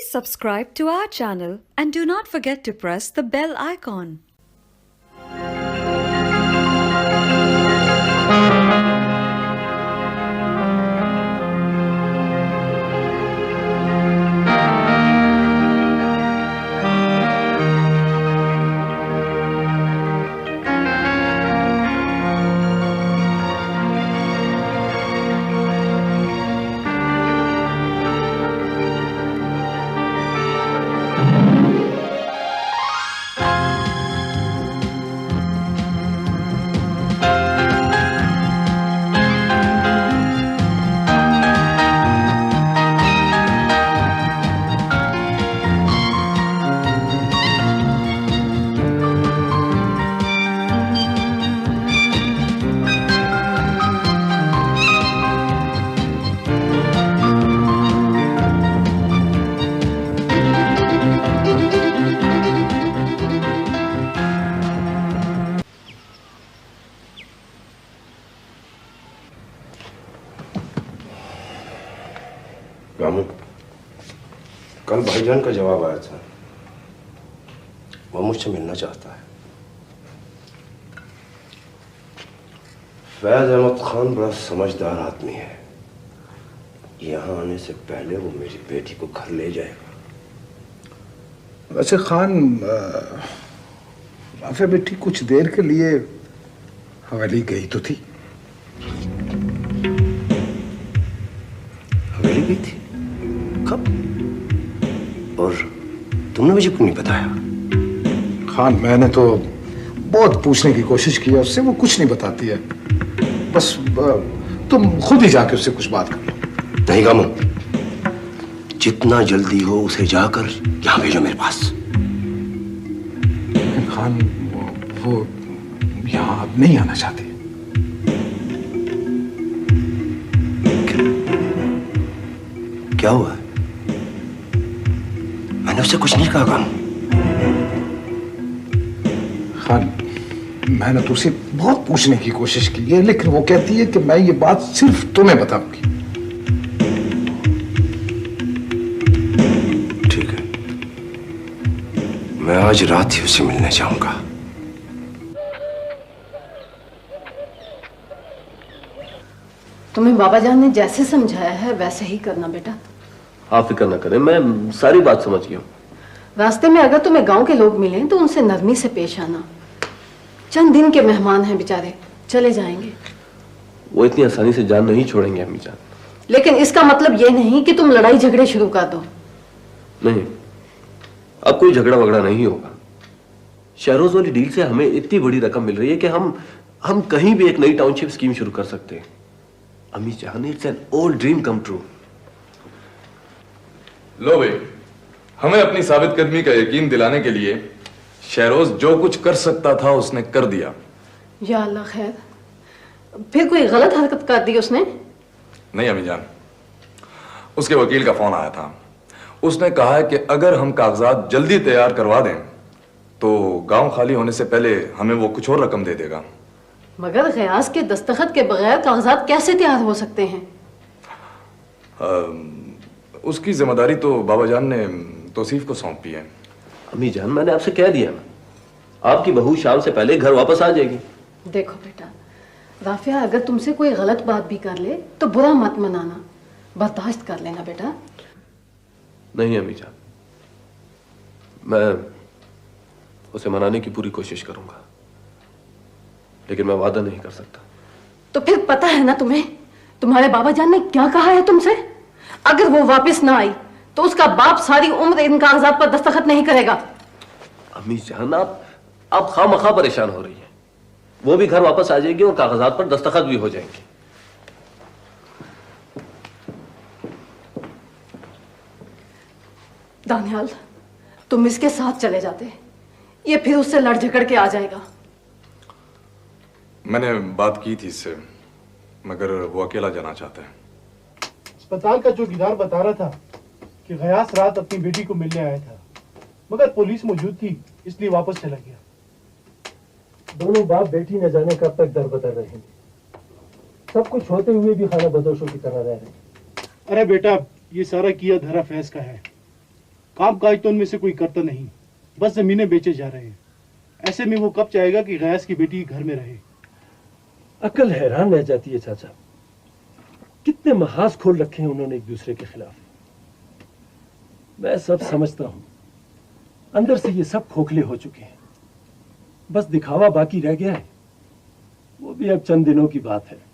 Please subscribe to our channel and do not forget to press the bell icon. Ramu, कल भाईजान का जवाब आया था। वो मुझसे मिलना चाहता है। फैज अहमद खान बड़ा समझदार आदमी है। यहाँ आने से पहले वो मेरी बेटी को घर ले जाएगा। वैसे खान, माफिया बेटी कुछ देर के लिए हवेली गई तो थी। हवेली गई थी? कब? और तुमने मुझे क्यों नहीं बताया? खान, मैंने तो बहुत पूछने की कोशिश की है उससे, वो कुछ नहीं बताती है। बस तुम खुद ही जाके उससे कुछ बात कर लो। नहीं गामू, जितना जल्दी हो उसे जाकर यहाँ भेजो मेरे पास। खान, वो यहाँ अब नहीं आना चाहती। क्या हुआ? मैंने उससे कुछ नहीं कहा गामू। खान, मैंने तो उसे बहुत पूछने की कोशिश की है, लेकिन वो कहती है कि मैं ये बात सिर्फ तुम्हें बताऊंगी। ठीक है, मैं आज रात ही उसे मिलने जाऊंगा। तुम्हें बाबा जान ने जैसे समझाया है वैसे ही करना बेटा। आप फिक्र न करें, मैं सारी बात समझ गया हूँ। रास्ते में अगर तुम्हें गांव के लोग मिलें तो उनसे नरमी से पेश आना। चंद दिन के मेहमान हैं बेचारे, चले जाएंगे। वो इतनी आसानी से जान नहीं छोड़ेंगे अम्मी जान। लेकिन इसका मतलब ये नहीं कि तुम लड़ाई झगड़े शुरू कर दो। नहीं, अब कोई झगड़ा वगड़ा नहीं होगा। शहरोज वाली डील से हमें इतनी बड़ी रकम मिल रही है कि हम कहीं भी एक नई टाउनशिप स्कीम शुरू कर सकते हैं। अम्मी जान, it's an old dream come true. लो भाई, हमें अपनी साबित कदमी का यकीन दिलाने के लिए शहरोज जो कुछ कर सकता था उसने कर दिया। या अल्लाह खैर, फिर कोई गलत हरकत कर दी उसने? नहीं अम्मी जान, उसके वकील का फोन आया था। उसने कहा है कि अगर हम कागजात जल्दी तैयार करवा दें तो गांव खाली होने से पहले हमें वो कुछ और रकम दे देगा। मगर गयास के दस्तखत के बगैर कागजात कैसे तैयार हो सकते हैं? उसकी जिम्मेदारी तो बाबा जान ने तौसीफ को सौंपी है। अम्मी जान, मैंने आपसे कह दिया, आपकी बहू शाम से पहले घर वापस आ जाएगी। देखो बेटा, राफिया अगर तुमसे कोई गलत बात भी कर ले तो बुरा मत मनाना, बर्दाश्त कर लेना बेटा। नहीं अम्मी जान, मैं उसे मनाने की पूरी कोशिश करूंगा, लेकिन मैं वादा नहीं कर सकता। तो फिर पता है ना तुम्हें, तुम्हारे बाबा जान ने क्या कहा है तुमसे? अगर वो वापस ना आई तो उसका बाप सारी उम्र इन कागजात पर दस्तखत नहीं करेगा। अम्मी जान, आप खामखा परेशान हो रही हैं। वो भी घर वापस आ जाएगी और कागजात पर दस्तखत भी हो जाएंगे। दानियाल, तुम इसके साथ चले जाते, ये फिर उससे लड़ झगड़ के आ जाएगा। मैंने बात की थी इससे, मगर वो अकेला जाना चाहता है। अस्पताल का चौकीदार बता रहा था कि गयास रात अपनी बेटी को मिलने आया था, मगर पुलिस मौजूद थी इसलिए वापस चला गया। दोनों बाप बेटी न जाने कब तक दर बदर रहेंगे। सब कुछ होते हुए भी खाना बदोशों की तरह रह रहे। अरे बेटा, ये सारा किया धरा फैज का है। काम काज तो उनमें से कोई करता नहीं, बस जमीनें बेचे जा रहे हैं। ऐसे में वो कब चाहेगा कि गयास की बेटी घर में रहे? अकल हैरान रह जाती है चाचा, कितने महाज खोल रखे हैं उन्होंने एक दूसरे के खिलाफ। मैं सब समझता हूं, अंदर से ये सब खोखले हो चुके हैं, बस दिखावा बाकी रह गया है, वो भी अब चंद दिनों की बात है।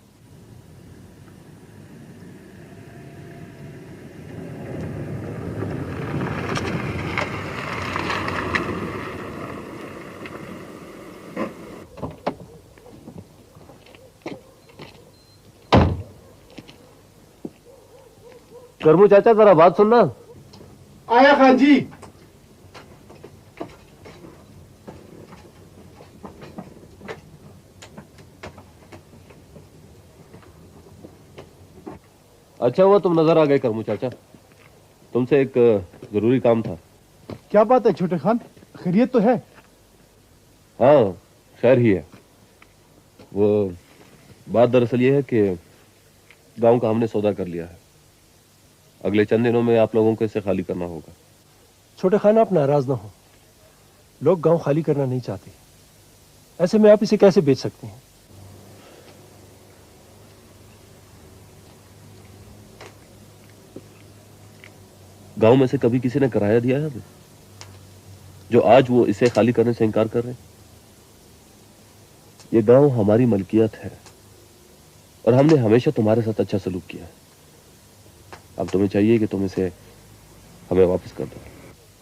करमू चाचा जरा बात सुनना। आया खान जी। अच्छा हुआ तुम नजर आ गए करमू चाचा, तुमसे एक जरूरी काम था। क्या बात है छोटे खान, खैरियत तो है? हाँ खैर ही है। वो बात दरअसल ये है कि गांव का हमने सौदा कर लिया है, अगले चंद दिनों में आप लोगों को इसे खाली करना होगा। छोटे खान आप नाराज ना हो, लोग गांव खाली करना नहीं चाहते, ऐसे में आप इसे कैसे बेच सकते हैं? गांव में से कभी किसी ने किराया दिया है जो आज वो इसे खाली करने से इनकार कर रहे हैं? ये गांव हमारी मलकियत है और हमने हमेशा तुम्हारे साथ अच्छा सलूक किया है। अब तुम्हें चाहिए कि तुम इसे हमें वापस कर दो।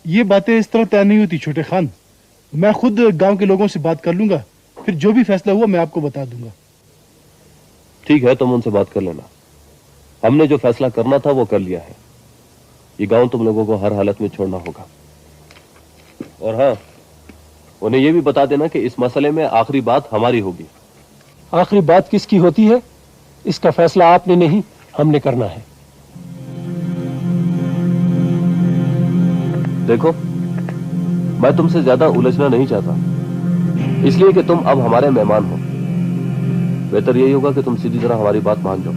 ये बातें इस तरह तय नहीं होती छोटे खान, मैं खुद गांव के लोगों से बात कर लूंगा, फिर जो भी फैसला हुआ मैं आपको बता दूंगा। ठीक है, तुम उनसे बात कर लेना। हमने जो फैसला करना था वो कर लिया है। ये गांव तुम लोगों को हर हालत में छोड़ना होगा। और हाँ, उन्हें यह भी बता देना कि इस मसले में आखिरी बात हमारी होगी। आखिरी बात किसकी होती है, इसका फैसला आपने नहीं हमने करना है। देखो, मैं तुमसे ज्यादा उलझना नहीं चाहता, इसलिए कि तुम अब हमारे मेहमान हो। बेहतर यही होगा कि तुम सीधी तरह हमारी बात मान जाओ,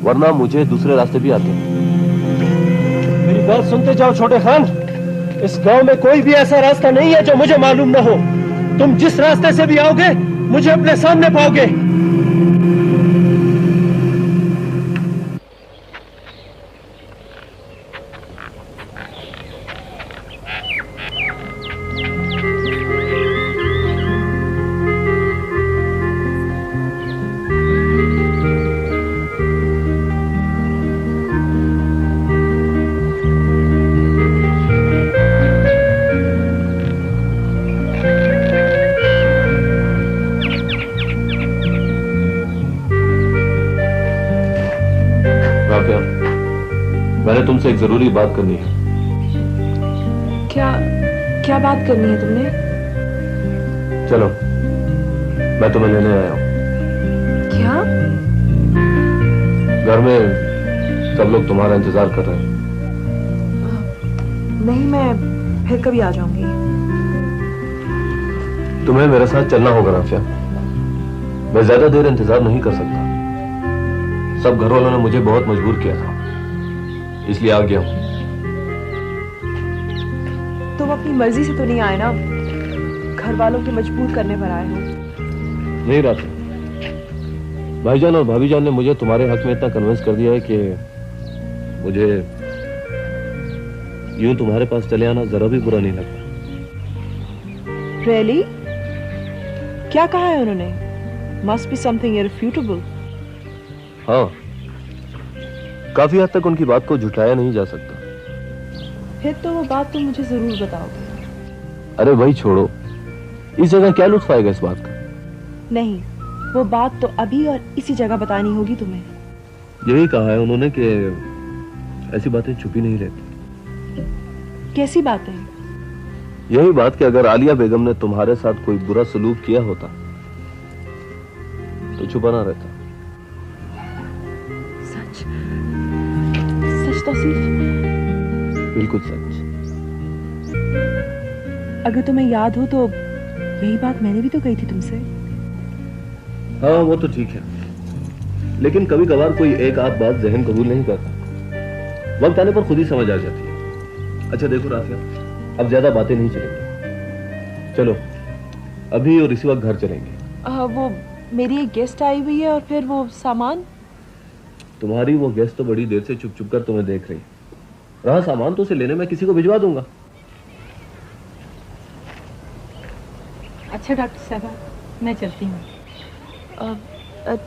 वरना मुझे दूसरे रास्ते भी आते हैं। मेरी बात सुनते जाओ छोटे खान, इस गांव में कोई भी ऐसा रास्ता नहीं है जो मुझे मालूम ना हो। तुम जिस रास्ते से भी आओगे मुझे अपने सामने पाओगे। मैंने तुमसे एक जरूरी बात करनी है। क्या बात करनी है तुमने? चलो, मैं तुम्हें लेने आया हूं। क्या? घर में सब लोग तुम्हारा इंतजार कर रहे हैं। नहीं, मैं फिर कभी आ जाऊंगी। तुम्हें मेरे साथ चलना होगा राफिया, मैं ज्यादा देर इंतजार नहीं कर सकता। सब घर वालों ने मुझे बहुत मजबूर किया था, इसलिए आ गया हूं। तुम अपनी मर्जी से तो नहीं आए ना, घर वालों के मजबूर करने पर आए हो। नहीं राफिया, भाईजान और भाभीजान ने मुझे तुम्हारे हक में इतना कन्विंस कर दिया है कि मुझे यूं तुम्हारे पास चले आना जरा भी बुरा नहीं लगता। Really? क्या कहा है उन्होंने? Must be something irrefutable. हाँ, काफी हद तक उनकी बात को झुठाया नहीं जा सकता। फिर तो वो बात तुम मुझे जरूर बताओगे। अरे भाई छोड़ो, इस जगह क्या लुत्फ आएगा इस बात का? नहीं, वो बात तो अभी और इसी जगह बतानी होगी तुम्हें। यही कहा है उन्होंने कि ऐसी बातें छुपी नहीं रहती। कैसी बातें? यही बात कि अगर आलिया बेगम ने तुम्हारे साथ कोई बुरा सलूक किया होता तो छुपा ना रहता। सच तौसीफ? बिल्कुल सच। अगर तुम्हें याद हो तो यही बात मैंने भी तो कही थी तुमसे। हाँ वो तो ठीक है, लेकिन कभी कभार कोई एक आध बात जहन कबूल नहीं करता, वक्त आने पर खुद ही समझ आ जाती है। अच्छा देखो राफिया, अब ज्यादा बातें नहीं चलेंगी। चलो अभी और इसी वक्त घर चलेंगे। वो मेरी एक गेस्ट आई हुई है और फिर वो सामान। तुम्हारी वो गेस्ट तो बड़ी देर से चुप चुप कर तुम्हें देख रही। रहा सामान तो उसे लेने मैं किसी को भिजवा दूंगा। अच्छा डॉक्टर साहब, मैं चलती हूँ।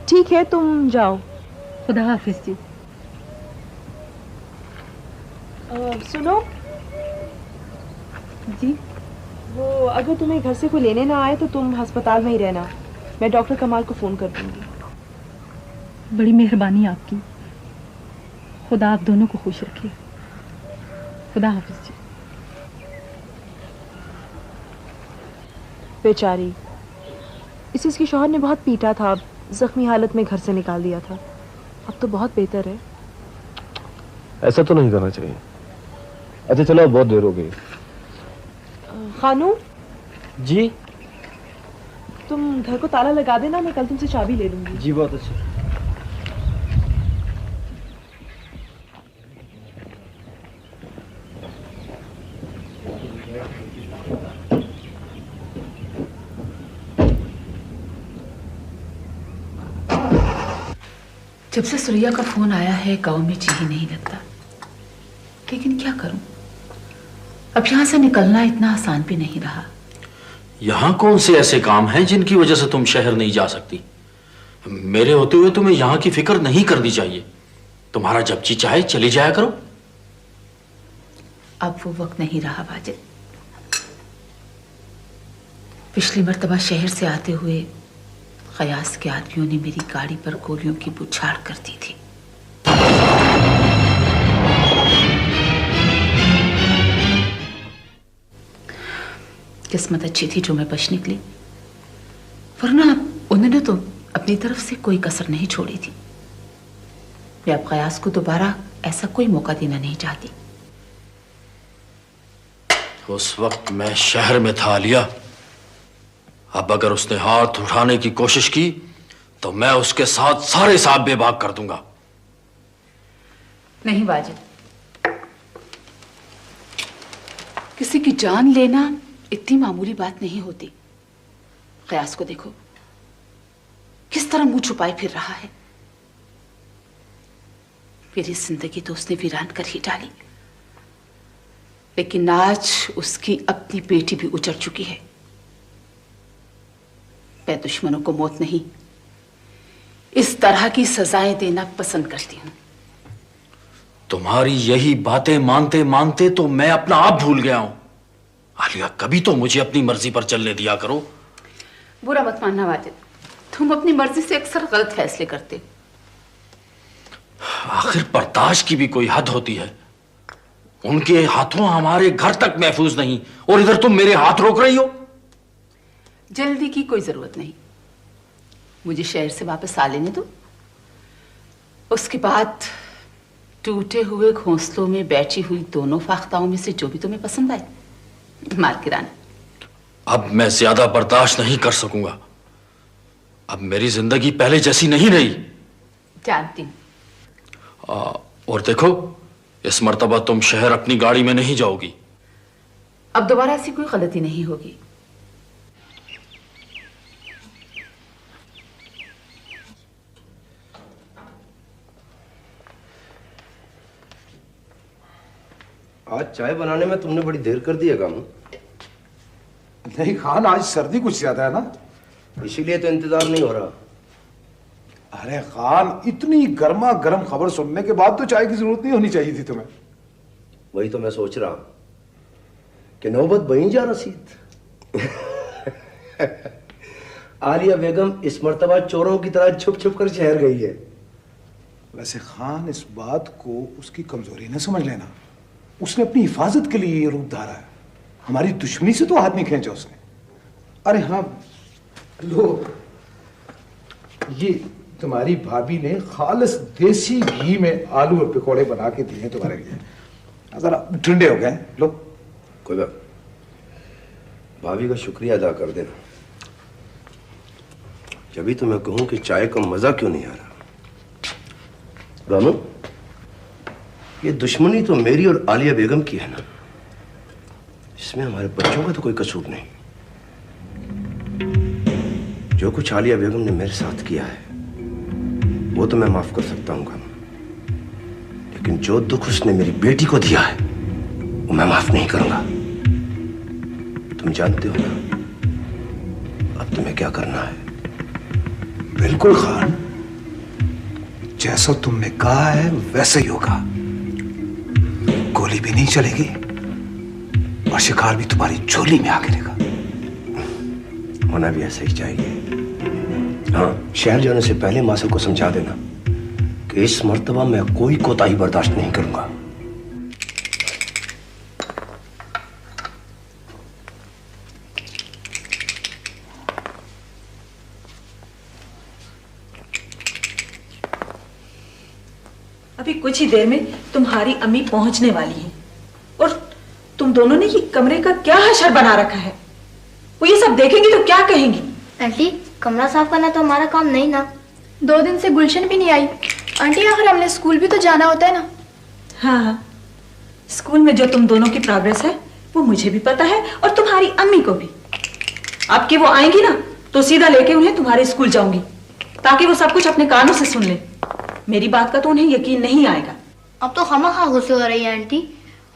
ठीक है, तुम जाओ। खुदा हाफिज जी। सुनो जी, वो अगर तुम्हें घर से कोई लेने ना आए तो तुम अस्पताल में ही रहना। मैं डॉक्टर कमाल को फोन कर दूंगी। बड़ी मेहरबानी आपकी। खुदा आप दोनों को खुश रखे। खुदा हाफिज जी। बेचारी, इसे इसके शौहर ने बहुत पीटा था, जख्मी हालत में घर से निकाल दिया था। अब तो बहुत बेहतर है। ऐसा तो नहीं करना चाहिए। अच्छा चलो, अब बहुत देर हो गई। खानू जी तुम घर को ताला लगा देना, मैं कल तुमसे चाबी ले लूंगी। जी बहुत अच्छा। जब से सुरैया का फोन आया है गांव में जी ही नहीं लगता, लेकिन क्या करूं, अब यहां से निकलना इतना आसान भी नहीं रहा। यहाँ कौन से ऐसे काम हैं जिनकी वजह से तुम शहर नहीं जा सकती? मेरे होते हुए तुम्हें यहाँ की फिक्र नहीं करनी चाहिए। तुम्हारा जब जी चाहे चली जाया करो। अब वो वक्त नहीं रहा वाजिद। पिछली मर्तबा शहर से आते हुए कयास के आदमियों ने मेरी गाड़ी पर गोलियों की बौछार कर दी थी। किस्मत अच्छी थी जो मैं बच निकली, वरना उन्होंने तो अपनी तरफ से कोई कसर नहीं छोड़ी थी। मैं अब कयास को दोबारा ऐसा कोई मौका देना नहीं चाहती। उस वक्त मैं शहर में था आलिया। अब अगर उसने हाथ उठाने की कोशिश की तो मैं उसके साथ सारे हिसाब बेबाक कर दूंगा। नहीं वाजिद, किसी की जान लेना इतनी मामूली बात नहीं होती। कयास को देखो, किस तरह मुंह छुपाए फिर रहा है। मेरी जिंदगी तो उसने वीरान कर ही डाली, लेकिन आज उसकी अपनी बेटी भी उजड़ चुकी है। मैं दुश्मनों को मौत नहीं, इस तरह की सजाएं देना पसंद करती हूं। तुम्हारी यही बातें मानते मानते तो मैं अपना आप भूल गया हूं। आलिया, कभी तो मुझे अपनी मर्जी पर चलने दिया करो। बुरा मत मानना वाजिद, तुम अपनी मर्जी से अक्सर गलत फैसले करते हो। आखिर बर्दाश्त की भी कोई हद होती है। उनके हाथों हमारे घर तक महफूज नहीं, और इधर तुम मेरे हाथ रोक रही हो। जल्दी की कोई जरूरत नहीं, मुझे शहर से वापस आ लेने दो। उसके बाद टूटे हुए घोंसलों में बैठी हुई दोनों फाख्ताओं में से जो भी तुम्हें पसंद आए मार गिराना। अब मैं ज्यादा बर्दाश्त नहीं कर सकूंगा। अब मेरी जिंदगी पहले जैसी नहीं रही। जानती हूं। और देखो, इस मर्तबा तुम शहर अपनी गाड़ी में नहीं जाओगी। अब दोबारा ऐसी कोई गलती नहीं होगी। आज चाय बनाने में तुमने बड़ी देर कर दी है काम। नहीं खान, आज सर्दी कुछ ज्यादा है ना, इसीलिए तो इंतजार नहीं हो रहा। अरे खान, इतनी गर्मा गर्म खबर सुनने के बाद तो चाय की जरूरत नहीं होनी चाहिए थी तुम्हें। वही तो मैं सोच रहा कि नौबत बनी जा रसीद। आलिया बेगम इस मर्तबा चोरों की तरह छुप छुप कर शहर गई है। वैसे खान, इस बात को उसकी कमजोरी न समझ लेना। उसने अपनी हिफाजत के लिए ये रूप धारा है। हमारी दुश्मनी से तो हाथ नहीं खींचा उसने। अरे हाँ लो, ये तुम्हारी भाभी ने खालिस देसी घी में आलू और पकौड़े बना के दिए तुम्हारे लिए। अगर ठंडे हो गए, लो। कोई बात, भाभी का शुक्रिया अदा कर देना। जब भी तो मैं कहूं कि चाय का मजा क्यों नहीं आ रहा। रानू, ये दुश्मनी तो मेरी और आलिया बेगम की है ना। इसमें हमारे बच्चों का तो कोई कसूर नहीं। जो कुछ आलिया बेगम ने मेरे साथ किया है वो तो मैं माफ कर सकता हूँ, लेकिन जो दुख उसने मेरी बेटी को दिया है वो मैं माफ नहीं करूंगा। तुम जानते हो ना अब तुम्हें क्या करना है। बिल्कुल खान, जैसा तुमने कहा है वैसे ही होगा। गोली भी नहीं चलेगी और शिकार भी तुम्हारी झोली में आ गिरेगा। होना भी ऐसा ही चाहिए। हाँ, शहर जाने से पहले मासल को समझा देना कि इस मर्तबा मैं कोई कोताही बर्दाश्त नहीं करूंगा। अभी कुछ ही देर में तुम्हारी अम्मी पहुंचने वाली है और तुम दोनों ने ये कमरे का क्या हशर बना रखा है। वो ये सब देखेंगी तो क्या कहेंगी? आंटी, कमरा साफ करना तो हमारा काम नहीं ना। 2 दिन से गुलशन भी नहीं आई। आंटी, आखिर हमने स्कूल भी तो जाना होता है ना। हाँ हाँ, स्कूल में जो तुम दोनों की प्रोग्रेस है वो मुझे भी पता है और तुम्हारी अम्मी को भी। अब कि वो आएंगी ना तो सीधा लेके उन्हें तुम्हारे स्कूल जाऊंगी ताकि वो सब कुछ अपने कानों से सुन ले। मेरी बात का तो उन्हें यकीन नहीं आएगा। अब तो खामखा गुस्से हो रही है आंटी।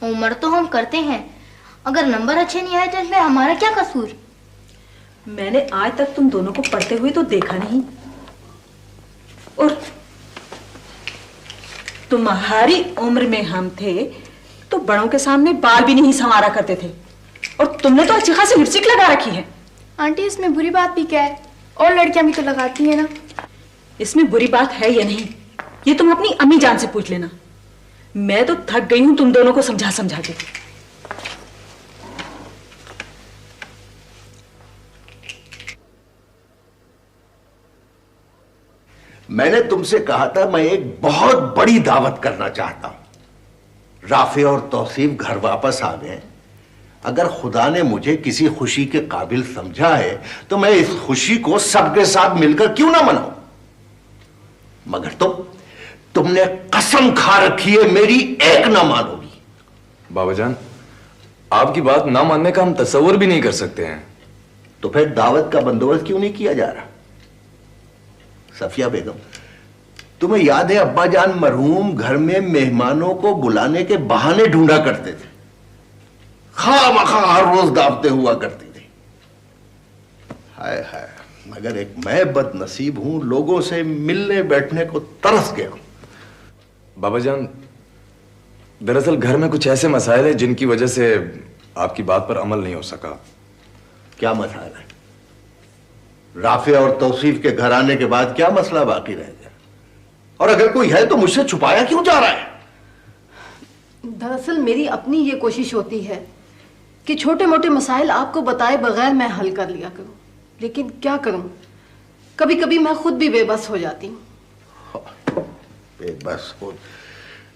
होमवर्क तो हम करते हैं, अगर नंबर अच्छे नहीं आए तो इसमें हमारा क्या कसूर? मैंने आज तक तुम दोनों को पढ़ते हुए तो देखा नहीं, और तुम्हारी उम्र में हम थे तो बड़ों के सामने बाल भी नहीं संवारा करते थे, और तुमने तो अच्छी खासी लिपस्टिक लगा रखी है। आंटी, इसमें बुरी बात भी क्या है? और लड़कियां भी तो लगाती है ना। इसमें बुरी बात है या नहीं ये तुम अपनी अम्मी जान से पूछ लेना। मैं तो थक गई हूं तुम दोनों को समझा समझा के। मैंने तुमसे कहा था मैं एक बहुत बड़ी दावत करना चाहता हूं। राफे और तौसीफ घर वापस आ गए। अगर खुदा ने मुझे किसी खुशी के काबिल समझा है तो मैं इस खुशी को सबके साथ मिलकर क्यों ना मनाऊं। मगर तुमने कसम खा रखी है मेरी एक ना मानोगी। बाबाजान, आपकी बात ना मानने का हम तसव्वुर भी नहीं कर सकते हैं। तो फिर दावत का बंदोबस्त क्यों नहीं किया जा रहा? सफिया बेगम, तुम्हें याद है अब्बा जान मरहूम घर में मेहमानों को बुलाने के बहाने ढूंढा करते थे। खामखा हर रोज दावतें हुआ करती थी। हाय हाय, मगर एक मैं बदनसीब हूं, लोगों से मिलने बैठने को तरस गया हूं। बाबाजान, दरअसल घर में कुछ ऐसे मसाइल हैं जिनकी वजह से आपकी बात पर अमल नहीं हो सका। क्या मसाइल है? राफे और तौसीफ के घर आने के बाद क्या मसला बाकी रह गया? और अगर कोई है तो मुझसे छुपाया क्यों जा रहा है? दरअसल मेरी अपनी ये कोशिश होती है कि छोटे मोटे मसाइल आपको बताए बगैर मैं हल कर लिया करूं, लेकिन क्या करूं, कभी कभी मैं खुद भी बेबस हो जाती हूं। बेबस हो?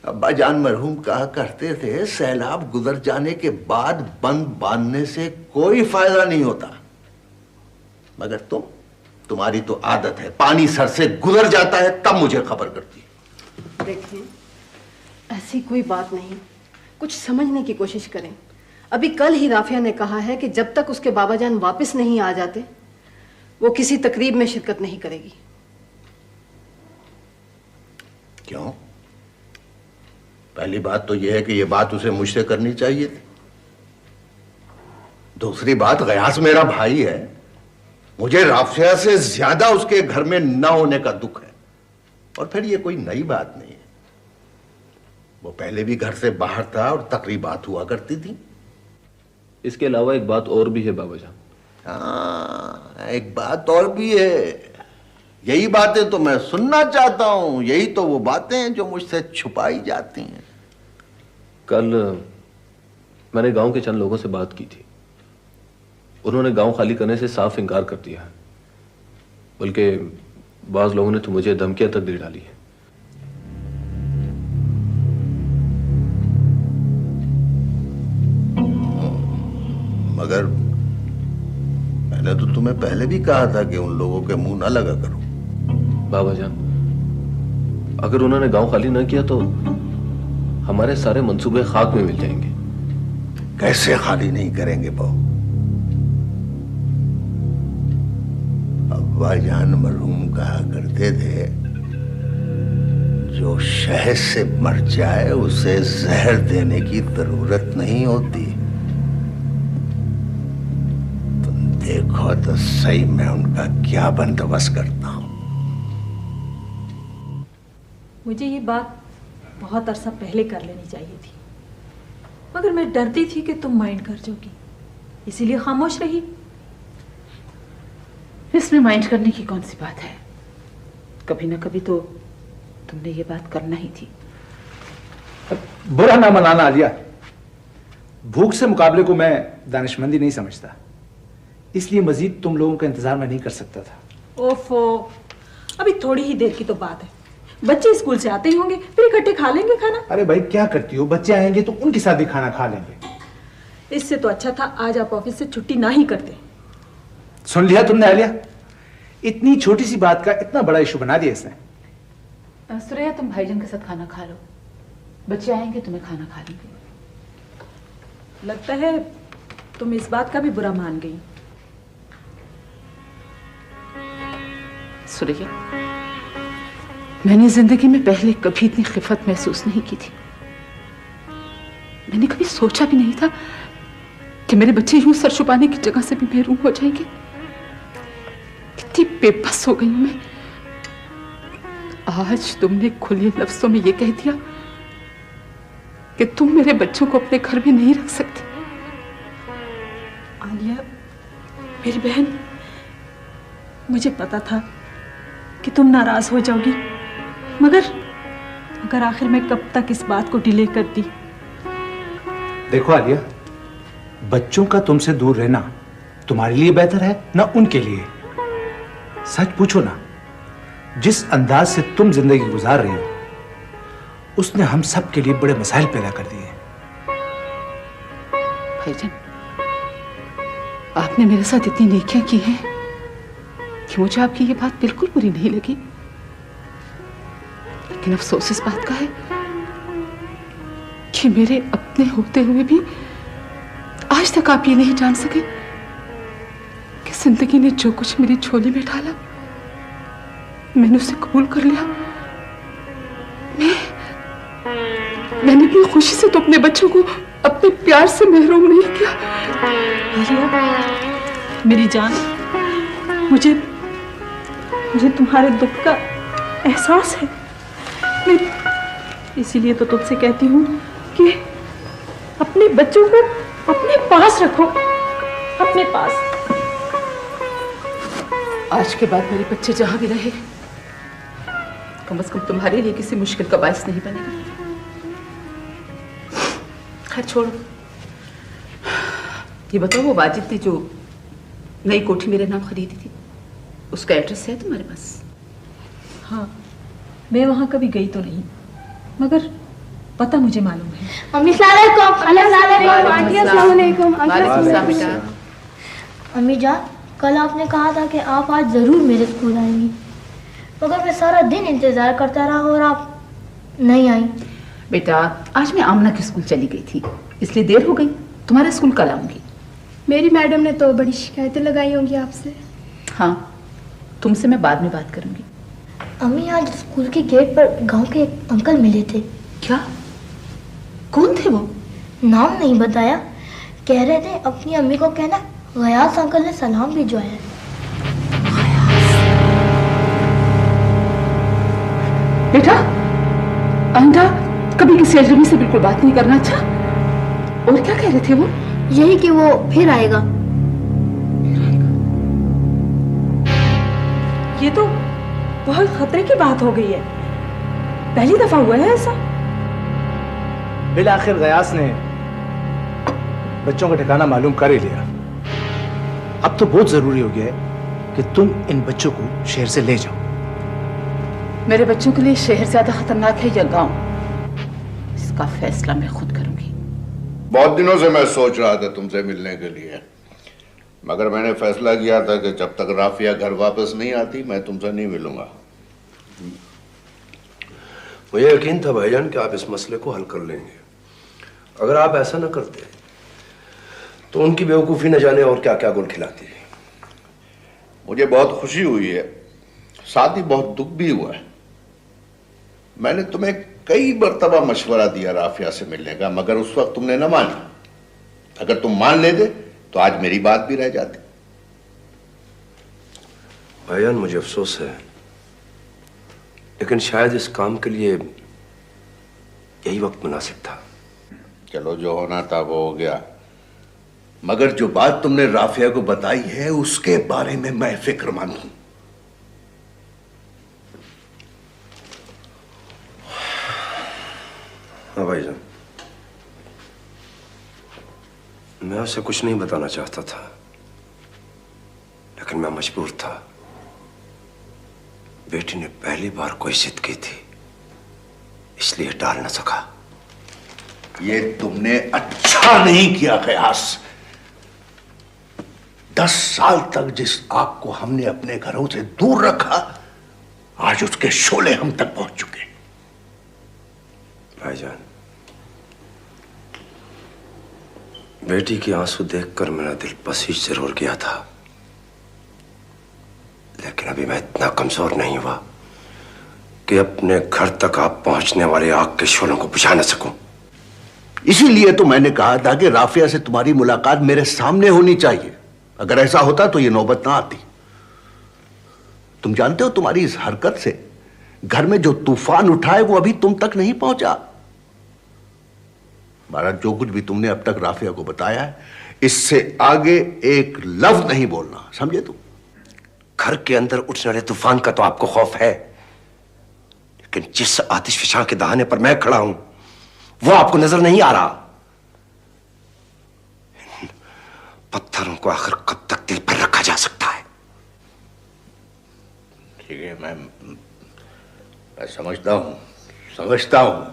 अब्बा जान मरहूम कहा करते थे सैलाब गुजर जाने के बाद बंद बांधने से कोई फायदा नहीं होता। मगर तुम्हारी तो आदत है, पानी सर से गुजर जाता है तब मुझे खबर करती। देखिए, ऐसी कोई बात नहीं, कुछ समझने की कोशिश करें। अभी कल ही राफिया ने कहा है कि जब तक उसके बाबाजान वापस नहीं आ जाते वो किसी तकरीब में शिरकत नहीं करेगी। क्यों? पहली बात तो यह है कि यह बात उसे मुझसे करनी चाहिए थी। दूसरी बात, गयास मेरा भाई है, मुझे राफिया से ज्यादा उसके घर में न होने का दुख है। और फिर यह कोई नई बात नहीं है, वो पहले भी घर से बाहर था और तकरीबात हुआ करती थी। इसके अलावा एक बात और भी है बाबाजान। हाँ, एक बात और भी है। यही बातें तो मैं सुनना चाहता हूं। यही तो वो बातें हैं जो मुझसे छुपाई जाती हैं। कल मैंने गांव के चंद लोगों से बात की थी। उन्होंने गांव खाली करने से साफ इनकार कर दिया है, बल्कि बाज लोगों ने तो मुझे धमकियां तक दे डाली है। मगर मैंने तो तुम्हें पहले भी कहा था कि उन लोगों के मुंह ना लगा करो। बाबाजान, अगर उन्होंने गांव खाली ना किया तो हमारे सारे मंसूबे खाक में मिल जाएंगे। कैसे खाली नहीं करेंगे बहू? अब्बा जान मरहूम कहा करते थे, जो शहद से मर जाए उसे जहर देने की जरूरत नहीं होती। तुम देखो तो सही मैं उनका क्या बंदोबस्त करता हूं। मुझे ये बात बहुत अरसा पहले कर लेनी चाहिए थी, मगर मैं डरती थी कि तुम माइंड कर जाओगी, इसीलिए खामोश रही। इसमें माइंड करने की कौन सी बात है? कभी ना कभी तो तुमने ये बात करना ही थी। बुरा ना मनाना आलिया, भूख से मुकाबले को मैं दानिशमंदी नहीं समझता, इसलिए मजीद तुम लोगों का इंतजार मैं नहीं कर सकता था। ओफो, अभी थोड़ी ही देर की तो बात है, बच्चे स्कूल से आते ही होंगे, फिर इकट्ठे खा लेंगे खाना। अरे भाई क्या करती हो, बच्चे आएंगे तो उनके साथ भी खाना खा लेंगे। इससे तो अच्छा था आज आप ऑफिस से छुट्टी ना ही करते। सुन लिया तुमने आलिया, इतनी छोटी सी बात का इतना बड़ा इशू बना दिया इसने। सुरैया, तुम भाईजान के साथ खाना खा लो, बच्चे आएंगे तुम्हें खाना खा लेंगे। लगता है तुम इस बात का भी बुरा मान गई। सुरैया, मैंने जिंदगी में पहले कभी इतनी खिफत महसूस नहीं की थी। मैंने कभी सोचा भी नहीं था कि मेरे बच्चे यूं सर छुपाने की जगह से भी महरूम हो जाएंगे। कितनी बेबस हो गई हूं मैं। आज तुमने खुले लफ्जों में यह कह दिया कि तुम मेरे बच्चों को अपने घर में नहीं रख सकती। आलिया, मेरी बहन, मुझे पता था कि तुम नाराज हो जाओगी, मगर आखिर मैं कब तक इस बात को डिले करती। देखो आलिया, बच्चों का तुमसे दूर रहना तुम्हारे लिए बेहतर है ना उनके लिए। सच पूछो ना, जिस अंदाज से तुम जिंदगी गुजार रही हो उसने हम सब के लिए बड़े मसाइल पैदा कर दिए। भाईजान, आपने मेरे साथ इतनी नेकियां की हैं कि मुझे आपकी ये बात बिल्कुल बुरी नहीं लगी, लेकिन अफसोस इस बात का है कि मेरे अपने होते हुए भी आज तक आप ये नहीं जान सके कि जिंदगी ने जो कुछ मेरी झोली में डाला मैंने उसे कबूल कर लिया। मैंने अपनी खुशी से तो अपने बच्चों को अपने प्यार से महरूम नहीं किया। मेरी जान, मुझे तुम्हारे दुख का एहसास है, इसीलिए तो तुझसे कहती हूँ कि अपने बच्चों को अपने पास रखो, अपने पास। आज के बाद मेरे बच्चे जहां भी रहे, कम से कम तुम्हारे लिए किसी मुश्किल का बायस नहीं बनेगा। खैर छोड़ो, ये बताओ, वो वाजिद ने जो नई कोठी मेरे नाम खरीदी थी, उसका एड्रेस है तुम्हारे पास? हाँ, मैं वहां कभी गई तो नहीं, मगर पता मुझे मालूम है। अम्मी अम्मी जान, कल आपने कहा था कि आप आज जरूर मेरे स्कूल आएंगी, मगर मैं सारा दिन इंतजार करता रहा और आप नहीं आई। बेटा, आज मैं आमना के स्कूल चली गई थी, इसलिए देर हो गई। तुम्हारे स्कूल कल आऊंगी। मेरी मैडम ने तो बड़ी शिकायतें लगाई होंगी आपसे। हाँ, तुमसे मैं बाद में बात करूंगी। अम्मी, आज स्कूल के गेट पर गांव के एक अंकल मिले थे। क्या? कौन थे वो? नाम नहीं बताया, कह रहे थे अपनी अम्मी को कहना गयास अंकल ने सलाम भिजवाया है। बेटा, आइंदा कभी किसी अजनबी से बिल्कुल बात नहीं करना। अच्छा, और क्या कह रहे थे वो? यही कि वो फिर आएगा। ये तो बहुत खतरे की बात हो गई है, पहली दफा हुआ है ऐसा। बिलाखिर गयास ने बच्चों का ठिकाना मालूम कर ही लिया। अब तो बहुत जरूरी हो गया है कि तुम इन बच्चों को शहर से ले जाओ। मेरे बच्चों के लिए शहर ज्यादा खतरनाक है या गांव, इसका फैसला मैं खुद करूंगी। बहुत दिनों से मैं सोच रहा था तुमसे मिलने के लिए, मगर मैंने फैसला किया था कि जब तक राफिया घर वापस नहीं आती मैं तुमसे नहीं मिलूंगा। मुझे यकीन था भाईजान कि आप इस मसले को हल कर लेंगे। अगर आप ऐसा न करते तो उनकी बेवकूफी न जाने और क्या क्या गुल खिलाती है। मुझे बहुत खुशी हुई है, साथ ही बहुत दुख भी हुआ है। मैंने तुम्हें कई मर्तबा मशवरा दिया राफिया से मिलने का, मगर उस वक्त तुमने न माना। अगर तुम मान लेते तो आज मेरी बात भी रह जाती। भाईजान, मुझे अफसोस है, लेकिन शायद इस काम के लिए यही वक्त मुनासिब था। चलो, जो होना था वो हो गया, मगर जो बात तुमने राफिया को बताई है उसके बारे में मैं फिक्रमंद हूं। हाँ भाईजान, मैं आपसे कुछ नहीं बताना चाहता था, लेकिन मैं मजबूर था। बेटी ने पहली बार कोई जिद की थी, इसलिए टाल न सका। ये तुमने अच्छा नहीं किया कयास। 10 साल तक जिस आग को हमने अपने घरों से दूर रखा, आज उसके शोले हम तक पहुंच चुके। भाईजान, बेटी के आंसू देखकर मेरा दिल पसीज जरूर गया था, लेकिन अभी मैं इतना कमजोर नहीं हुआ कि अपने घर तक आप पहुंचने वाले आग के शोलों को बुझा न सकूं। इसीलिए तो मैंने कहा था कि राफिया से तुम्हारी मुलाकात मेरे सामने होनी चाहिए। अगर ऐसा होता तो ये नौबत ना आती। तुम जानते हो, तुम्हारी इस हरकत से घर में जो तूफान उठा है वो अभी तुम तक नहीं पहुंचा। महाराज, जो कुछ भी तुमने अब तक राफिया को बताया है, इससे आगे एक लफ्ज नहीं बोलना, समझे तुम? घर के अंदर उठने वाले तूफान का तो आपको खौफ है, लेकिन जिस आतिशफशां के दहाने पर मैं खड़ा हूं वो आपको नजर नहीं आ रहा। पत्थरों को आखिर कब तक दिल पर रखा जा सकता है? ठीक है, मैं समझता हूं।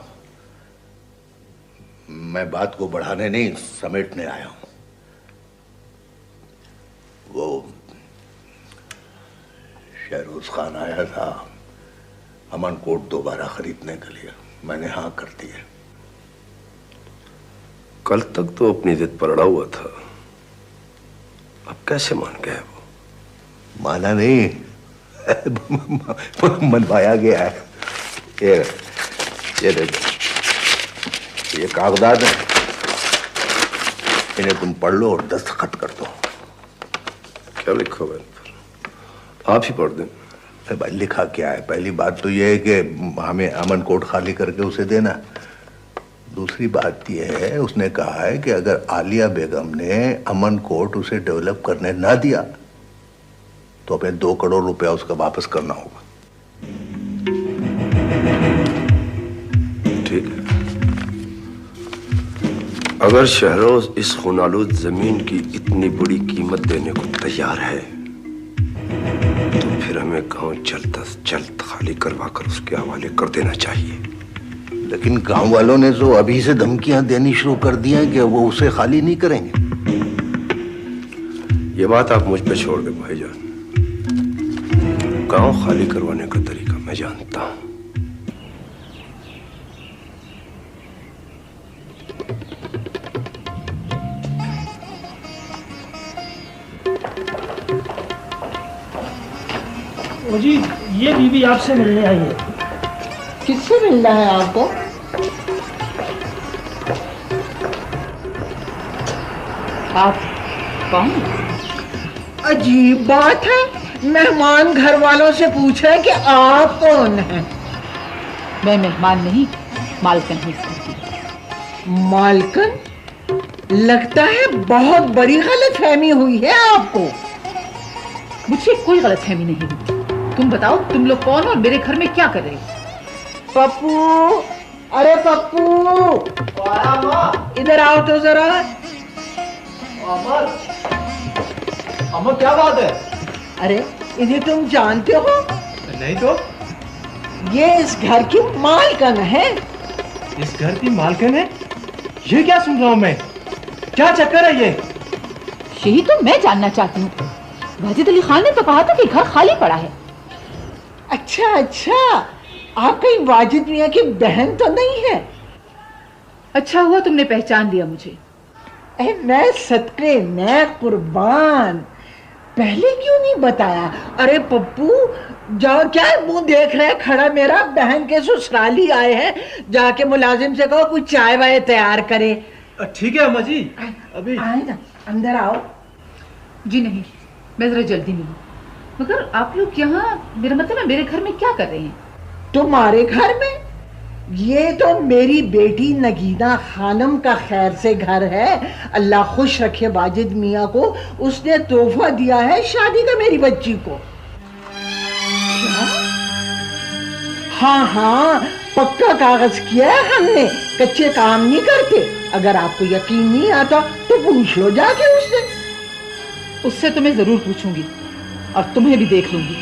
मैं बात को बढ़ाने नहीं, समेटने आया हूं। वो शहरोज खान आया था अमन कोट दोबारा खरीदने के लिए, मैंने हाँ कर दी है। कल तक तो अपनी जिद पर अड़ा हुआ था, अब कैसे मान गया वो? माना नहीं, मनवाया गया है। ये कागजात है, इन्हें तुम पढ़ लो और दस्तखत कर दो। क्या लिखा हुआ है? आप ही पढ़ दें। भाई, लिखा क्या है? पहली बात तो यह है कि हमें अमन कोट खाली करके उसे देना। दूसरी बात यह है, उसने कहा है कि अगर आलिया बेगम ने अमन कोट उसे डेवलप करने ना दिया तो हमें 2 करोड़ रुपया उसका वापस करना होगा। ठीक है, अगर शहरोज इस खुनालूद जमीन की इतनी बड़ी कीमत देने को तैयार है तो फिर हमें गांव जल्द से जल्द खाली करवा कर उसके हवाले कर देना चाहिए। लेकिन गांव वालों ने तो अभी से धमकियां देनी शुरू कर दी हैं कि वो उसे खाली नहीं करेंगे। ये बात आप मुझ पे छोड़ दे भाईजान, गांव खाली करवाने का तरीका मैं जानता हूं। जी, ये बीवी आपसे मिलने आई है। किससे मिलना है आपको? आप कौन? अजीब बात है, मेहमान घर वालों से पूछे कि आप कौन हैं। मैं मेहमान नहीं, मालकन हूँ इस घर की। मालकन? लगता है बहुत बड़ी गलतफहमी हुई है आपको। मुझसे कोई गलतफहमी नहीं हुई। तुम बताओ, तुम लोग कौन हो और मेरे घर में क्या कर रहे हो? पप्पू, अरे पप्पू, इधर आओ तो जरा। अम्मा, क्या बात है? अरे, इन्हें तुम जानते हो? नहीं तो। ये इस घर की मालकन है। इस घर की मालकन है? ये क्या सुन रहा हूं मैं? क्या चक्कर है ये? यही तो मैं जानना चाहती हूँ। वाजिद अली खान ने तो कहा था कि घर खाली पड़ा है। अच्छा अच्छा, आप कहीं वाजिद मियां की बहन तो नहीं है? अच्छा हुआ तुमने पहचान लिया मुझे। मैं सदके मैं कुर्बान, पहले क्यों नहीं बताया? अरे पप्पू जाओ, क्या मुंह देख रहे खड़ा मेरा? बहन के ससुराली आए हैं, जाके मुलाजिम से कहो कुछ चाय वाय तैयार करे। ठीक है अम्मा जी, अभी आए ना, अंदर आओ। जी नहीं, मैं जरा जल्दी में हूँ। मगर आप लोग यहाँ, मेरा मतलब है मेरे घर में क्या कर रहे हैं? तुम्हारे घर में? ये तो मेरी बेटी नगीना खानम का खैर से घर है। अल्लाह खुश रखे वाजिद मियाँ को, उसने तोहफा दिया है शादी का मेरी बच्ची को। हाँ हाँ, पक्का कागज किया है हमने, कच्चे काम नहीं करते। अगर आपको यकीन नहीं आता तो पूछ लो जाके उससे। उससे तो मैं जरूर पूछूंगी और तुम्हें भी देख लूंगी।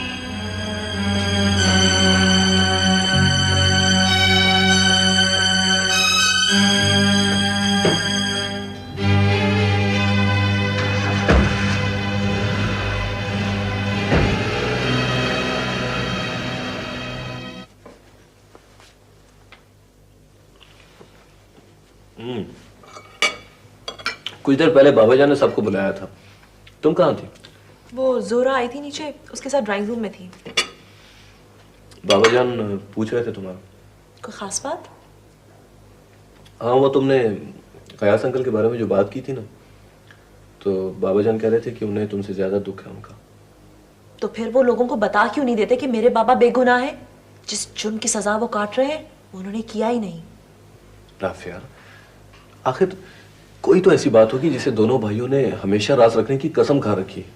कुछ देर पहले बाबा जान ने सबको बुलाया था, तुम कहाँ थी? वो जोरा आई थी नीचे, उसके साथ ड्राइंग रूम में थी। बाबा जान पूछ रहे थे तुम्हारा। कोई खास बात? हाँ, वो तुमने कयास अंकल के बारे में जो बात की थी ना, तो बाबा जान कह रहे थे कि उन्हें तुमसे ज्यादा दुख है उनका। तो फिर वो लोगों को बता क्यों नहीं देते कि मेरे बाबा बेगुनाह है? जिस जुर्म की सजा वो काट रहे हैं वो उन्होंने किया ही नहीं। राफिया, आखिर कोई तो ऐसी बात होगी जिसे दोनों भाइयों ने हमेशा राज रखने की कसम खा रखी है।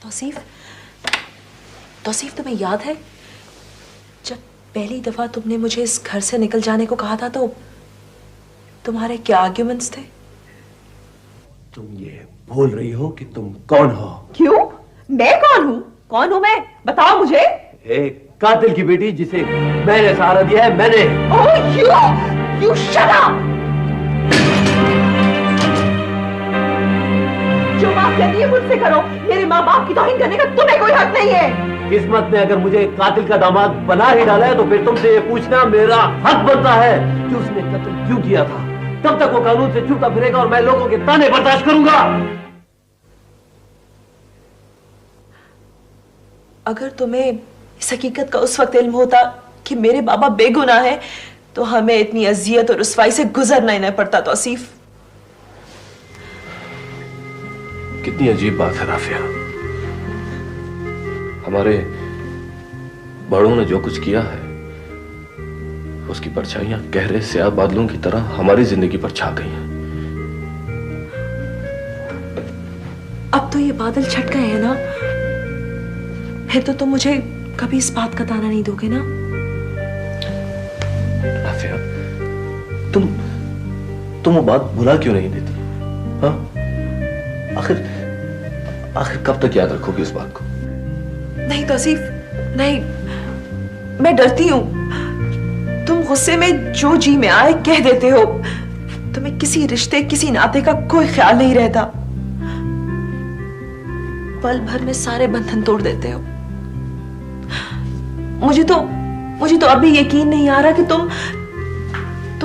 तौसीफ, तुम्हें याद है जब पहली दफा तुमने मुझे इस घर से निकल जाने को कहा था तो तुम्हारे क्या आर्ग्यूमेंट्स थे? तुम ये बोल रही हो कि तुम कौन हो? क्यों? मैं कौन हूँ? कौन हूँ मैं? बताओ मुझे। एक कातिल की बेटी जिसे मैंने सहारा दिया है, मैंने। Oh, you shut up! जो बात करनी है मुझसे करो, मेरे माँ बाप की तौहीन करने का तुम्हें कोई हक नहीं है। किस्मत ने अगर मुझे कातिल का दामाद बना ही डाला है तो फिर तुमसे ये पूछना मेरा हक बनता है कि उसने कत्ल क्यों किया था। तब तक वो कानून से छूटा फिरेगा और मैं लोगों के ताने बर्दाश्त करूंगा। अगर तुम्हें इस हकीकत का उस वक्त इल्म होता कि मेरे बाबा बेगुनाह है तो हमें इतनी अजियत और रुसवाई से गुजरना ही नहीं पड़ता। तौसीफ, कितनी अजीब बात है राफिया, हमारे बड़ों ने जो कुछ किया है उसकी परछाइयां गहरे स्याह बादलों की तरह हमारी जिंदगी पर छा गई हैं। अब तो ये बादल छट गए हैं ना, फिर तो तुम मुझे कभी इस बात का ताना नहीं दोगे ना? राफिया, तुम वो बात भुला क्यों नहीं देती? हाँ, आखिर कब तक याद रखोगी इस बात को? नहीं तौसीफ, नहीं, मैं डरती हूं। तुम गुस्से में जो जी में आए कह देते हो। तुम्हें किसी रिश्ते, किसी नाते का कोई ख्याल नहीं रहता। पल भर में सारे बंधन तोड़ देते हो। मुझे तो अभी यकीन नहीं आ रहा कि तुम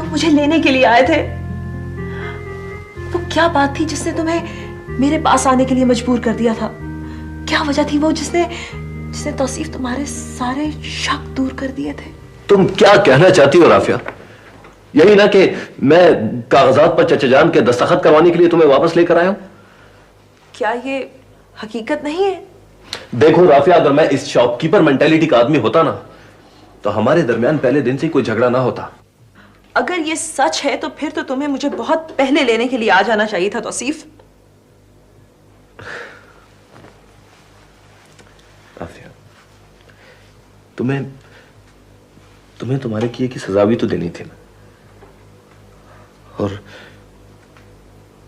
मुझे लेने के लिए आए थे। वो क्या बात थी जिसने तुम्हें मेरे पास आने के लिए मजबूर कर दिया था? क्या वजह थी वो जिसने तौसीफ तुम्हारे सारे शक दूर कर दिए थे? तुम क्या कहना चाहती हो राफिया? यही ना कि मैं कागजात पर चचा जान के दस्तखत करवाने के लिए तुम्हें वापस लेकर आया हूं? क्या ये हकीकत नहीं है? देखो राफिया, अगर मैं इस शॉपकीपर मेंटालिटी का आदमी होता ना तो हमारे दरमियान पहले दिन से कोई झगड़ा ना होता। अगर ये सच है तो फिर तो तुम्हें मुझे बहुत पहले लेने के लिए आ जाना चाहिए था तौसीफ। राफिया, तुम्हें तुम्हारे किए की सजा भी तो देनी थी ना, और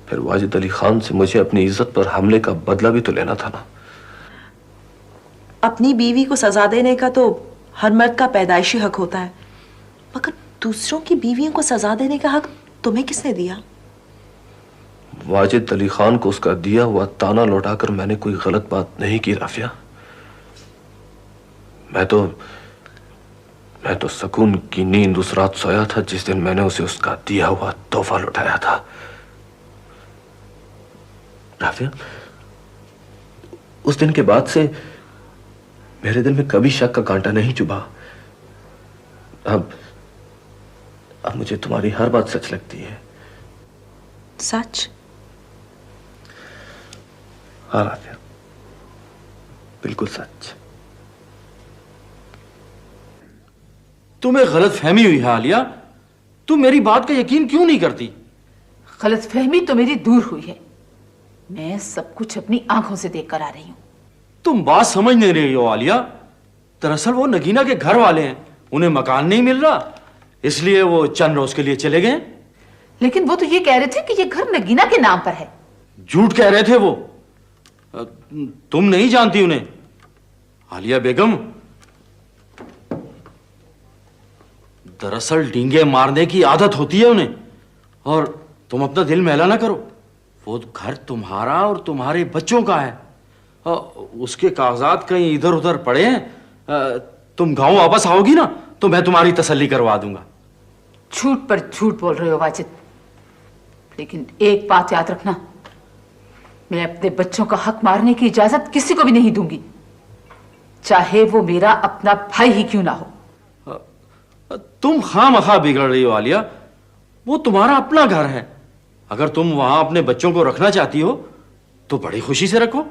फिर वाजिद अली खान से मुझे अपनी इज्जत पर हमले का बदला भी तो लेना था ना। अपनी बीवी को सजा देने का तो हर मर्द का पैदाइशी हक होता है, मगर दूसरों की बीवियों को सजा देने का हक तुम्हें किसने दिया? वाजिद अली खान को उसका दिया हुआ ताना लौटाकर मैंने कोई गलत बात नहीं की राफिया। मैं तो सुकून की नींद उस रात सोया था जिस दिन मैंने उसे उसका दिया हुआ तोहफा लौटाया था। राफिया, उस दिन के बाद से मेरे दिल में कभी शक का कांटा नहीं चुभा। अब मुझे तुम्हारी हर बात सच लगती है। सच? हाँ राफिया, बिल्कुल सच। तुम्हें गलत फहमी हुई है आलिया, तुम मेरी बात का यकीन क्यों नहीं करती? गलत फहमी तो मेरी दूर हुई है। मैं सब कुछ अपनी आंखों से देख कर आ रही हूं। तुम बात समझ नहीं रही हो आलिया। दरअसल वो नगीना के घर वाले हैं, उन्हें मकान नहीं मिल रहा, इसलिए वो चंद रोज के लिए चले गए। लेकिन वो तो ये कह रहे थे कि ये घर नगीना के नाम पर है। झूठ कह रहे थे वो। तुम नहीं जानती उन्हें। आलिया बेगम, दरअसल डींगे मारने की आदत होती है उन्हें, और तुम अपना दिल मैला ना करो। वो घर तुम्हारा और तुम्हारे बच्चों का है। उसके कागजात कहीं इधर उधर पड़े हैं। तुम गांव वापस आओगी ना तो मैं तुम्हारी तसल्ली करवा दूंगा। झूठ पर झूठ बोल रहे हो वाजिद, लेकिन एक बात याद रखना, मैं अपने बच्चों का हक मारने की इजाजत किसी को भी नहीं दूंगी, चाहे वो मेरा अपना भाई ही क्यों ना हो। तुम खामखा बिगड़ रही हो आलिया, वो तुम्हारा अपना घर है। अगर तुम वहां अपने बच्चों को रखना चाहती हो तो बड़ी खुशी से रखो।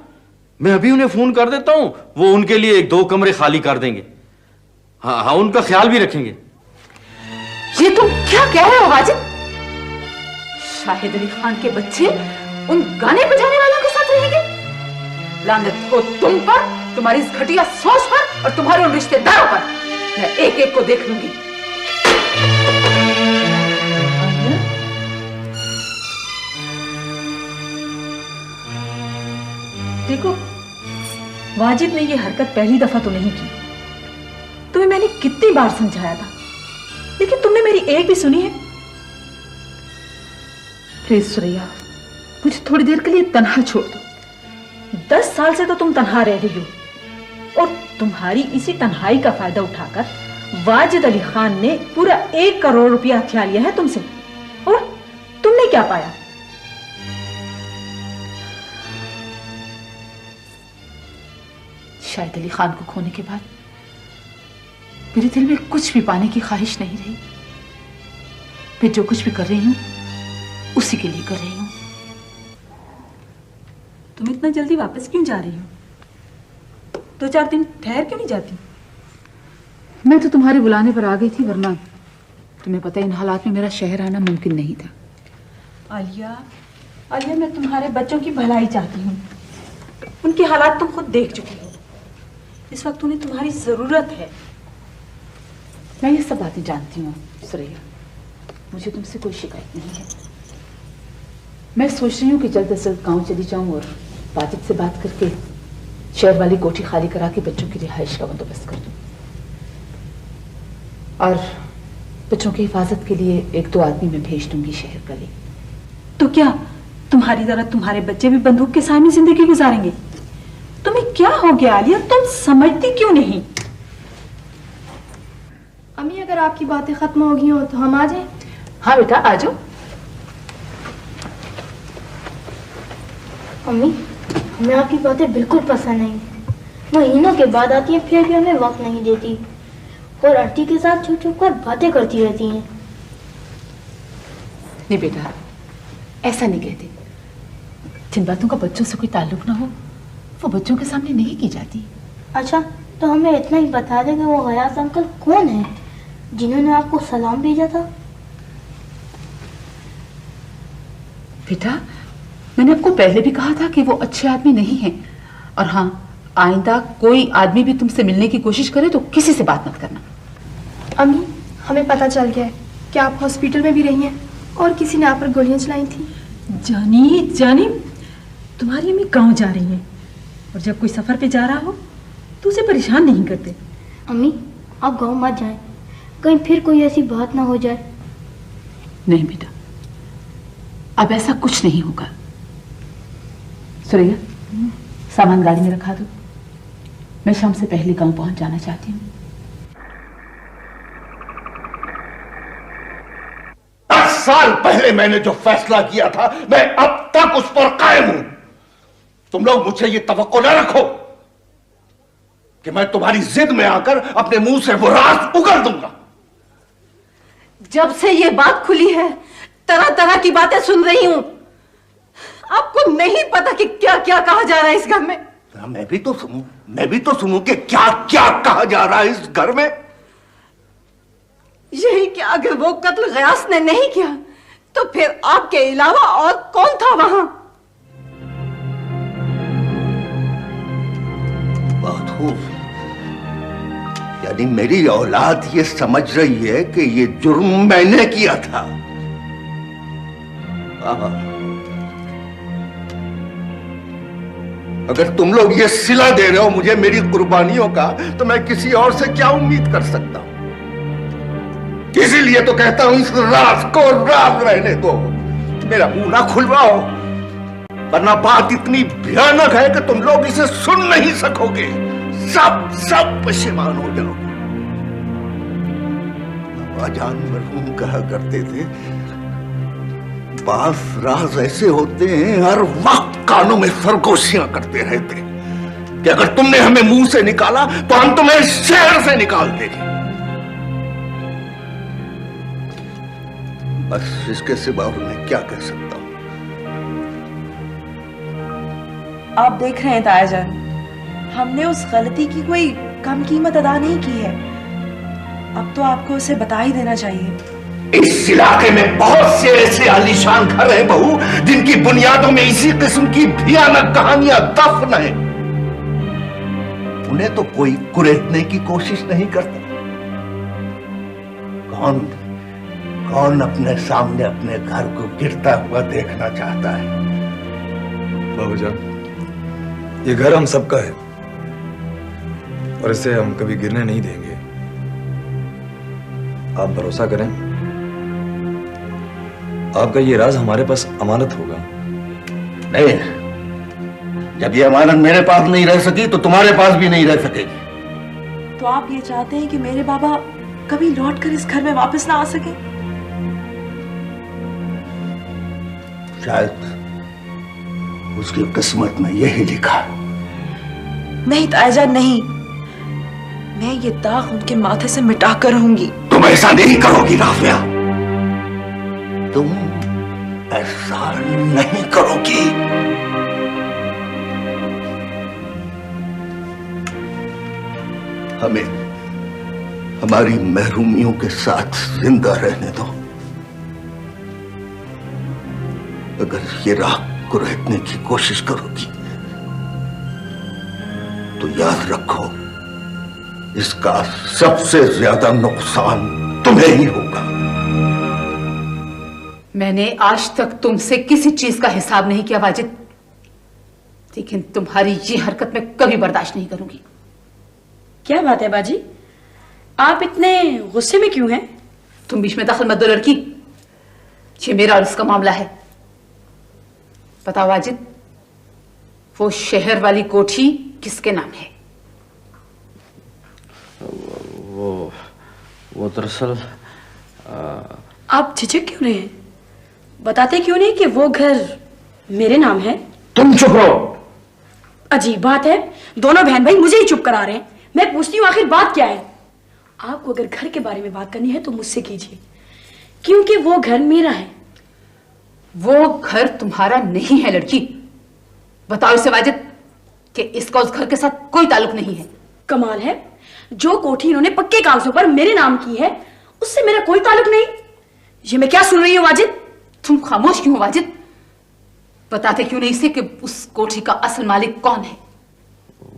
मैं अभी उन्हें फोन कर देता हूं, वो उनके लिए 1-2 कमरे खाली कर देंगे। हाँ, उनका ख्याल भी रखेंगे। ये तुम क्या कह रहे हो वाजिद? शाहिद अली खान के बच्चे उन गाने बजाने वालों के साथ रहेंगे? लानत हो तुम पर, तुम्हारी इस घटिया सोच पर और तुम्हारे उन रिश्तेदारों पर। मैं एक एक को देख लूंगी। देखो, वाजिद ने ये हरकत पहली दफा तो नहीं की। तुम्हें मैंने कितनी बार समझाया था, लेकिन तुमने मेरी एक भी सुनी है? प्लीज सुरैया, मुझे थोड़ी देर के लिए तन्हा छोड़ दो। 10 साल से तो तुम तन्हा रह रही हो, और तुम्हारी इसी तन्हाई का फायदा उठाकर वाजिद अली खान ने पूरा 1 करोड़ रुपया हथिया लिया है तुमसे। और तुमने क्या पाया? शाहिद अली खान को खोने के बाद मेरे दिल में कुछ भी पाने की ख्वाहिश नहीं रही। मैं जो कुछ भी कर रही हूं उसी के लिए कर रही हूं। तुम इतना जल्दी वापस क्यों जा रही हो? 2-4 दिन ठहर क्यों नहीं जाती? मैं तो तुम्हारे बुलाने पर आ गई थी, वरना तुम्हें पता है इन हालात में मेरा शहर आना मुमकिन नहीं था। आलिया, मैं तुम्हारे बच्चों की भलाई चाहती हूँ। उनके हालात तुम खुद देख चुकी हो। इस वक्त उन्हें तुम्हारी जरूरत है। मैं ये सब बातें जानती हूँ सुरैया, मुझे तुमसे कोई शिकायत नहीं है। मैं सोच रही हूँ कि जल्द से जल्द गाँव चली जाऊँ और वाजिद से बात करके शहर वाली कोठी खाली करा के बच्चों की रिहाइश का बंदोबस्त कर दूँ, और बच्चों की हिफाजत के लिए 1-2 आदमी मैं भेज दूंगी शहर गली। तो क्या तुम्हारी तरह तुम्हारे बच्चे भी बंदूक के सामने जिंदगी गुजारेंगे? तुम्हें क्या हो गया आलिया, तुम समझती क्यों नहीं? अम्मी, अगर आपकी बातें खत्म हो गई हो तो हम आ जाएं? हाँ बेटा, आ जाओ। अम्मी, हमें आपकी बातें बिल्कुल पसंद नहीं। महीनों के बाद आती है, फिर भी हमें वक्त नहीं देती, और आंटी के साथ छुप छुप कर बातें करती रहती हैं। नहीं बेटा, ऐसा नहीं कहते। जिन बातों का बच्चों से कोई ताल्लुक ना हो वो बच्चों के सामने नहीं की जाती। अच्छा, तो हमें इतना ही बता दें कि वो गयास अंकल कौन है जिन्होंने आपको सलाम भेजा था? बेटा, मैंने आपको पहले भी कहा था कि वो अच्छे आदमी नहीं हैं। और हाँ, आइंदा कोई आदमी भी तुमसे मिलने की कोशिश करे तो किसी से बात मत करना। अम्मी, हमें पता चल गया है कि आप हॉस्पिटल में भी रही हैं और किसी ने आप पर गोलियां चलाई थी। जानी, तुम्हारी अम्मी गांव जा रही है, और जब कोई सफर पे जा रहा हो तो उसे परेशान नहीं करते। अम्मी, आप गांव मत जाएं, कहीं फिर कोई ऐसी बात ना हो जाए। नहीं बेटा, अब ऐसा कुछ नहीं होगा। सुरैया, सामान गाड़ी में रखा दो, मैं शाम से पहले गांव पहुंच जाना चाहती हूँ। साल पहले मैंने जो फैसला किया था मैं अब तक उस पर कायम हूं। तुम लोग मुझसे ये तवक्को न रखो कि मैं तुम्हारी जिद में आकर अपने मुंह से वो राज उगल दूंगा। जब से ये बात खुली है तरह तरह की बातें सुन रही हूं। आपको नहीं पता कि क्या क्या कहा जा रहा है इस घर में। मैं भी तो सुनूं कि क्या क्या कहा जा रहा है इस घर में। यही कि अगर वो कत्ल गयास ने नहीं किया तो फिर आपके अलावा और कौन था वहां? बहुत खूब। यानी मेरी औलाद ये समझ रही है कि ये जुर्म मैंने किया था। अगर तुम लोग ये सिला दे रहे हो मुझे मेरी कुर्बानियों का, तो मैं किसी और से क्या उम्मीद कर सकता हूं? इसीलिए तो कहता हूं इस राज को राज रहने दो, मेरा मुंह ना खुलवाओ, वरना बात इतनी भयानक है कि तुम लोग इसे सुन नहीं सकोगे। सब परेशान हो जाओगे। अब्बाजान मरहूम कहा करते थे, बास राज ऐसे होते हैं हर वक्त कानों में सरगोशियां करते रहते कि अगर तुमने हमें मुंह से निकाला तो हम तुम्हें शहर से निकाल देंगे। बस इसके सिवा और मैं क्या कह सकता हूं। आप देख रहे हैं तायाजान, हमने उस गलती की कोई कम कीमत अदा नहीं की है। अब तो आपको उसे बता ही देना चाहिए। इस इलाके में बहुत से ऐसे आलीशान घर हैं बहू, जिनकी बुनियादों में इसी किस्म की भयानक कहानियां दफन हैं। उन्हें तो कोई कुरेदने की कोशिश नहीं करता। कौन अपने सामने अपने घर को गिरता हुआ देखना चाहता है? बाबूजान, ये घर हम सबका है और इसे हम कभी गिरने नहीं देंगे। आप भरोसा करें, आपका ये राज हमारे पास अमानत होगा। नहीं, जब ये अमानत मेरे पास नहीं रह सकी तो तुम्हारे पास भी नहीं रह सकेगी। तो आप ये चाहते हैं कि मेरे बाबा कभी लौटकर इस घर में वापस ना आ सके? शायद उसकी किस्मत में यही लिखा है। नहीं तायाजान, नहीं, मैं ये दाग उनके माथे से मिटा कर रहूंगी। तुम ऐसा नहीं करोगी राफिया, तुम ऐसा नहीं करोगी। हमें हमारी महरूमियों के साथ जिंदा रहने दो। अगर ये राह को रहने की कोशिश करोगी तो याद रखो, इसका सबसे ज्यादा नुकसान तुम्हें ही होगा। मैंने आज तक तुमसे किसी चीज का हिसाब नहीं किया वाजिद, लेकिन तुम्हारी ये हरकत मैं कभी बर्दाश्त नहीं करूंगी। क्या बात है बाजी, आप इतने गुस्से में क्यों हैं? तुम बीच में दखल मत दो लड़की, ये मेरा और इसका मामला है। बताओ वाजिद, वो शहर वाली कोठी किसके नाम है? वो दरअसल आप झिझक क्यों रहे हैं? बताते क्यों नहीं कि वो घर मेरे नाम है? तुम चुप रहो। अजीब बात है, दोनों बहन भाई मुझे ही चुप करा रहे हैं। मैं पूछती हूँ आखिर बात क्या है? आपको अगर घर के बारे में बात करनी है तो मुझसे कीजिए, क्योंकि वो घर मेरा है। वो घर तुम्हारा नहीं है लड़की। बताओ इसे वाजिद कि इसका उस घर के साथ कोई ताल्लुक नहीं है। कमाल है, जो कोठी इन्होंने पक्के कागजों पर मेरे नाम की है उससे मेरा कोई ताल्लुक नहीं। ये मैं क्या सुन रही हूँ वाजिद? तुम खामोश क्यों हो वाजिद? बताते क्यों नहीं इसे कि उस कोठी का असल मालिक कौन है?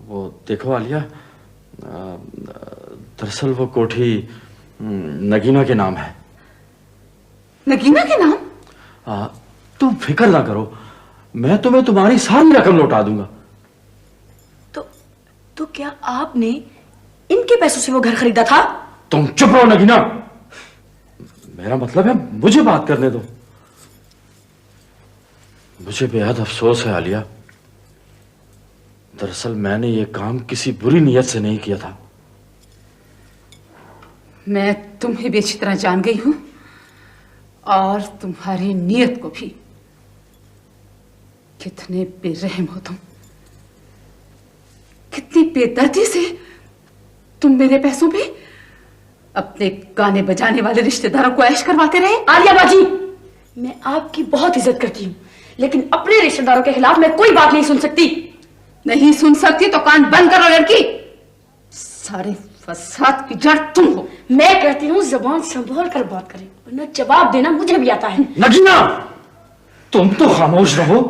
वो देखो आलिया, दरअसल वो कोठी नगीना के नाम है। नगीना के नाम? तुम फिक्र ना करो, मैं तुम्हें तुम्हारी सारी रकम लौटा दूंगा। तो क्या आपने इनके पैसों से वो घर खरीदा था? तुम चुप रहो नगीना, मेरा मतलब है मुझे बात करने दो। मुझे बेहद अफसोस है आलिया, दरअसल मैंने ये काम किसी बुरी नीयत से नहीं किया था। मैं तुम्हें भी अच्छी तरह जान गई हूं और तुम्हारी नीयत को भी। कितने बेरहम हो तुम, कितनी बेदर्दी से तुम मेरे पैसों पे अपने गाने बजाने वाले रिश्तेदारों को ऐश करवाते रहे। आलिया बाजी, मैं आपकी बहुत इज्जत करती हूँ, लेकिन अपने रिश्तेदारों के खिलाफ मैं कोई बात नहीं सुन सकती। नहीं सुन सकती तो कान बंद करो लड़की। सारे फसाद की जड़ तुम हो। मैं कहती हूँ जबान संभाल कर बात करें, वरना जवाब देना मुझे भी आता है। नगीना, तुम तो खामोश रहो।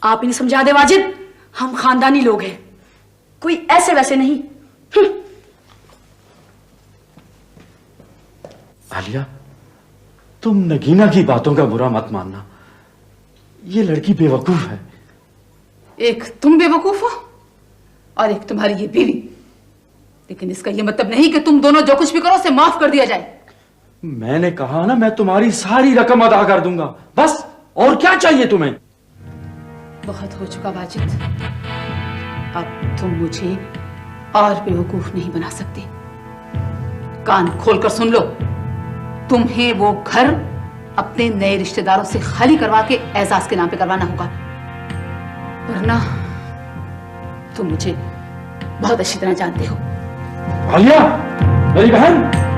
आप इन्हें समझा दे वाजिद, हम खानदानी लोग हैं, कोई ऐसे वैसे नहीं। आलिया, तुम नगीना की बातों का बुरा मत मानना, ये लड़की बेवकूफ है। एक तुम बेवकूफ हो और एक तुम्हारी ये बीवी, लेकिन इसका ये मतलब नहीं कि तुम दोनों जो कुछ भी करो उसे माफ कर दिया जाए। मैंने कहा ना, मैं तुम्हारी सारी रकम अदा कर दूंगा, बस। और क्या चाहिए तुम्हें? बहुत हो चुका वाजिद, अब तुम मुझे और बेवकूफ नहीं बना सकते। कान खोलकर सुन लो, तुम्हें वो घर अपने नए रिश्तेदारों से खाली करवा के एजाज के नाम पे करवाना होगा, वरना तुम मुझे बहुत अच्छी तरह जानते हो। आलिया, मेरी बहन।